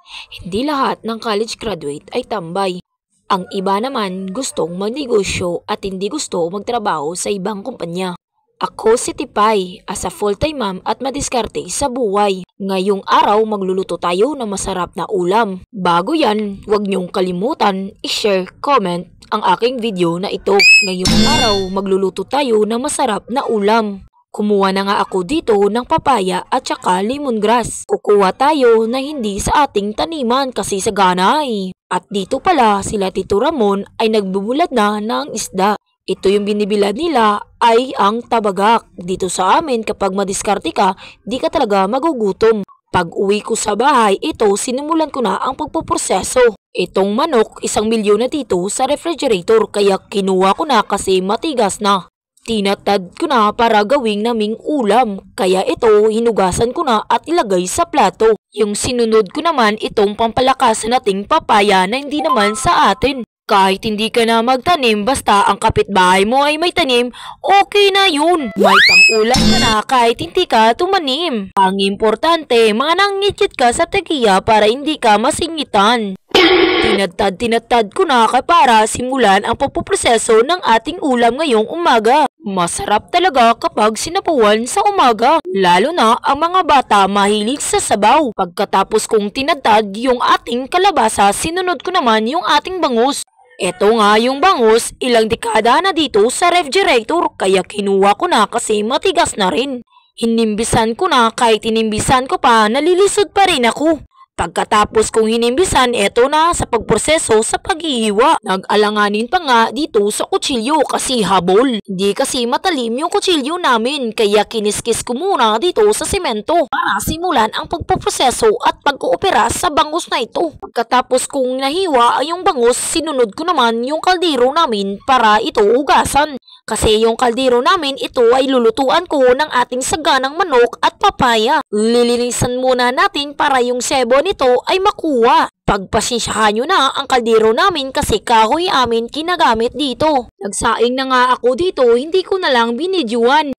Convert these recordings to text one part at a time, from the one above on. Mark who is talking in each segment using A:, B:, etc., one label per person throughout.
A: Hindi lahat ng college graduate ay tambay. Ang iba naman gustong magnegosyo at hindi gusto magtrabaho sa ibang kumpanya. Ako si Tipay, as a full-time mom at madiskarte sa buhay. Ngayong araw magluluto tayo ng masarap na ulam. Bago yan, huwag niyong kalimutan i-share, comment ang aking video na ito. Ngayong araw magluluto tayo ng masarap na ulam. Kumuha na nga ako dito ng papaya at saka lemongrass. Kukuha tayo na hindi sa ating taniman kasi sagana eh. At dito pala sila Tito Ramon ay nagbubulad na ng isda. Ito yung binibilad nila ay ang tabagak. Dito sa amin kapag madiskarte ka, di ka talaga magugutom. Pag uwi ko sa bahay, ito sinimulan ko na ang pagpuproseso. Itong manok, 1 milyon na dito sa refrigerator kaya kinuha ko na kasi matigas na. Tinatad ko na para gawing naming ulam, kaya ito hinugasan ko na at ilagay sa plato. Yung sinunod ko naman itong pampalakasan nating papaya na hindi naman sa atin. Kahit hindi ka na magtanim, basta ang kapitbahay mo ay may tanim, okay na yun. May pang-ulam ka na kahit hindi ka tumanim. Ang importante, manangitid ka sa tagiya para hindi ka masingitan. Tinatad ko na para simulan ang pagpuproseso ng ating ulam ngayong umaga. Masarap talaga kapag sinapuan sa umaga. Lalo na ang mga bata mahilig sa sabaw. Pagkatapos kong tinatad yung ating kalabasa, sinunod ko naman yung ating bangus. Eto nga yung bangus, ilang dekada na dito sa refrigerator kaya kinuha ko na kasi matigas na rin. Hinimbisan ko na kahit hinimbisan ko pa, nalilisod pa rin ako. Pagkatapos kong hinimbisan, eto na sa pagproseso sa paghihiwa. Nag-alanganin pa nga dito sa kutsilyo kasi habol. Hindi kasi matalim yung kutsilyo namin kaya kiniskis ko muna dito sa semento para simulan ang pagpoproseso at pag-oopera sa bangus na ito. Pagkatapos kong nahiwa yung bangus, sinunod ko naman yung kaldero namin para ito hugasan. Kasi yung kaldero namin ito ay lulutuan ko ng ating saganang manok at papaya. Lilinisan muna natin para yung sebo nito ay makuha. Pagpasensyahan nyo na ang kaldero namin kasi kahoy amin kinagamit dito. Nagsaing na nga ako dito, hindi ko na lang binidyoan.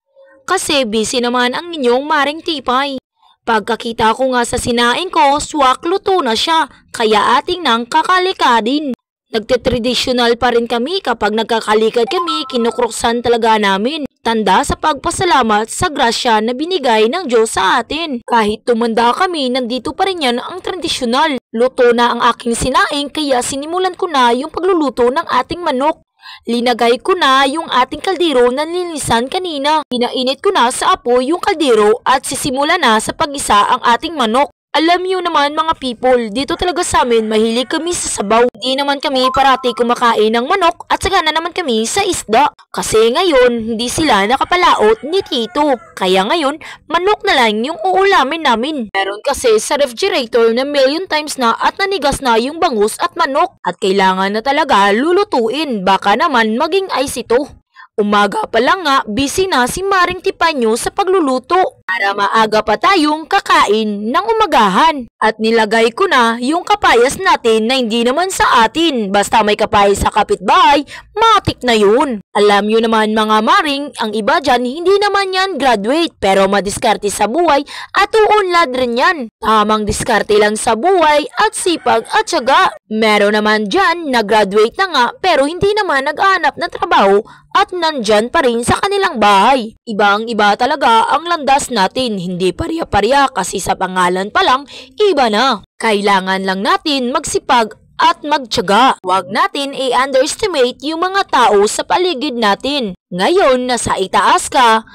A: Kasi busy naman ang inyong Maring Tipay. Pagkakita ko nga sa sinaing ko, swak luto na siya, kaya ating nang kakalikadin. Nagte-traditional pa rin kami kapag nagkakalikad kami, kinukruksan talaga namin. Tanda sa pagpasalamat sa grasya na binigay ng Diyos sa atin. Kahit tumanda kami, nandito pa rin yan ang tradisyonal. Luto na ang aking sinaing kaya sinimulan ko na yung pagluluto ng ating manok. Linagay ko na yung ating kaldero na nilinisan kanina. Pinainit ko na sa apoy yung kaldero at sisimula na sa pag-isa ang ating manok. Alam niyo naman mga people, dito talaga sa amin mahilig kami sa sabaw. Di naman kami parati kumakain ng manok at saka na naman kami sa isda. Kasi ngayon, hindi sila nakapalaot ni Tito. Kaya ngayon, manok na lang yung uulamin namin. Meron kasi sa refrigerator na million times na at nanigas na yung bangus at manok. At kailangan na talaga lulutuin, baka naman maging ice ito. Umaga pa lang nga, busy na si Maring Tipay nyo sa pagluluto para maaga pa tayong kakain ng umagahan. At nilagay ko na yung kapayas natin na hindi naman sa atin. Basta may kapayas sa kapitbahay, matik na yun. Alam nyo naman mga Maring, ang iba dyan hindi naman yan graduate pero madiskarte sa buhay at uunlad rin yan. Tamang diskarte lang sa buhay at sipag at syaga. Meron naman dyan na graduate na nga pero hindi naman nag-aanap ng trabaho at nandyan pa rin sa kanilang bahay. Ibang-iba talaga ang landas natin, hindi pariya-pariya kasi sa pangalan pa lang, iba na. Kailangan lang natin magsipag at magtiyaga. Huwag natin i-underestimate yung mga tao sa paligid natin. Ngayon, nasa itaas ka,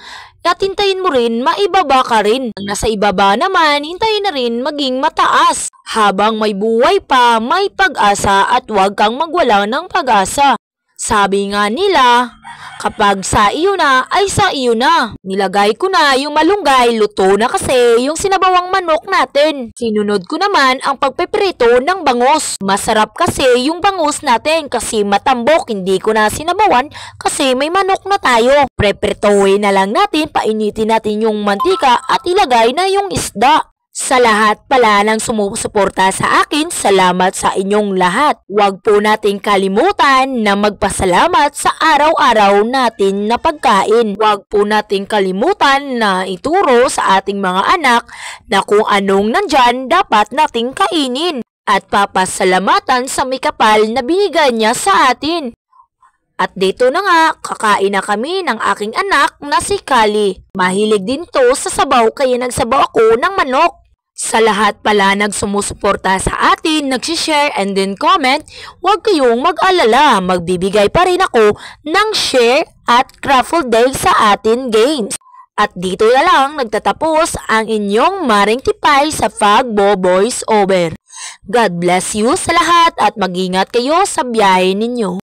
A: at hintayin mo rin maibaba ka rin. Ang nasa ibaba naman, hintayin na rin maging mataas. Habang may buhay pa, may pag-asa at huwag kang magwala ng pag-asa. Sabi nga nila, kapag sa iyo na, ay sa iyo na. Nilagay ko na yung malunggay, luto na kasi yung sinabawang manok natin. Sinunod ko naman ang pagpeprito ng bangus. Masarap kasi yung bangus natin kasi matambok, hindi ko na sinabawan kasi may manok na tayo. Prepritohin na lang natin, painitin natin yung mantika at ilagay na yung isda. Sa lahat pala ng sumusuporta sa akin, salamat sa inyong lahat. Huwag po nating kalimutan na magpasalamat sa araw-araw natin na pagkain. Huwag po nating kalimutan na ituro sa ating mga anak na kung anong nandyan dapat nating kainin. At papasalamatan sa may kapal na binigay niya sa atin. At dito na nga, kakain na kami ng aking anak na si Kali. Mahilig din to sa sabaw kaya nagsabaw ako ng manok. Sa lahat pala nagsumusuporta sa atin, nagsishare and then comment, huwag kayong mag-alala, magbibigay pa rin ako ng share at raffle day sa atin games. At dito na lang nagtatapos ang inyong Maring Tipay sa Fagbo Voice Over. God bless you sa lahat at mag-ingat kayo sa biyahe ninyo.